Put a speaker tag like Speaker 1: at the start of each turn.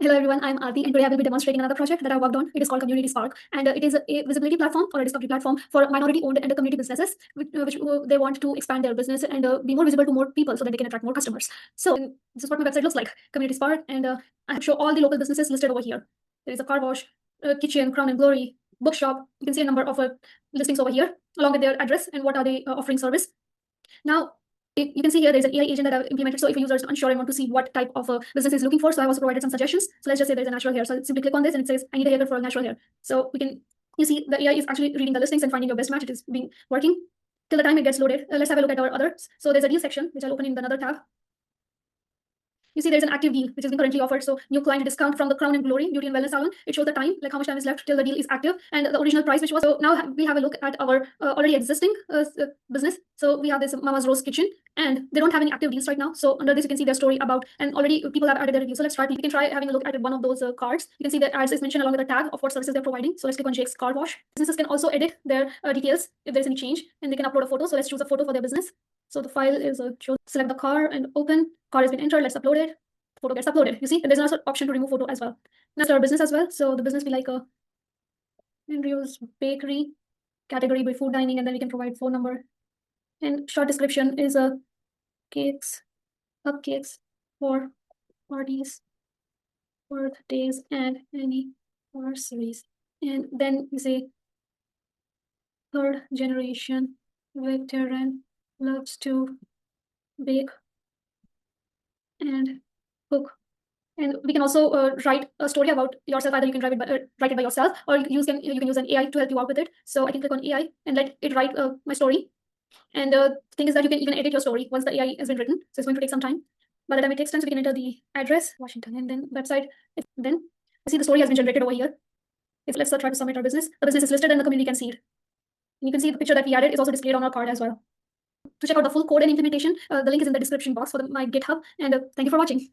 Speaker 1: Hello everyone, I'm Aarti and today I will be demonstrating another project that I worked on. It is called Community Spark and it is a visibility platform or a discovery platform for minority owned and community businesses which they want to expand their business and be more visible to more people so that they can attract more customers. So this is what my website looks like, Community Spark, and I have shown all the local businesses listed over here. There is a car wash, kitchen, Crown and Glory, bookshop. You can see a number of listings over here along with their address and what are they offering service. Now, you can see here there's an AI agent that I've implemented. So if a user is unsure and want to see what type of business is looking for, so I've also provided some suggestions. So let's just say there's a natural hair. So simply click on this and it says, I need a haircut for a natural hair. So you see the AI is actually reading the listings and finding your best match. It is working till the time it gets loaded. Let's have a look at our others. So there's a deal section, which I'll open in another tab. You see there's an active deal which is being currently offered. So new client discount from the Crown and Glory Beauty and Wellness Salon. It shows the time, like how much time is left till the deal is active, and the original price which was. So now we have a look at our already existing business. So we have this Mama's Rose Kitchen, and they don't have any active deals right now. So under this you can see their story about, and already people have added their review. So let's try. We can try having a look at one of those cards. You can see the ads is mentioned along with the tag of what services they're providing. So let's click on Jake's Car Wash. Businesses can also edit their details if there's any change, and they can upload a photo. So let's choose a photo for their business. So the file is select the car and open. Car has been entered. Let's upload it. Photo gets uploaded. You see, and there's also an option to remove photo as well. That's our business as well. So the business be like a Andrew's Bakery, category by food dining, and then we can provide phone number. And short description is a cupcakes for parties, birthdays, and anniversaries. And then you say third generation veteran loves to bake and cook. And we can also write a story about yourself. Either you can write it by yourself, or you can use an AI to help you out with it. So I can click on AI and let it write my story. And the thing is that you can even edit your story once the AI has been written. So it's going to take some time. By the time it takes time, so we can enter the address, Washington, and then website. Then you see the story has been generated over here. Let's try to submit our business. The business is listed and the community can see it. And you can see the picture that we added is also displayed on our card as well. To check out the full code and implementation, the link is in the description box for my GitHub. And thank you for watching.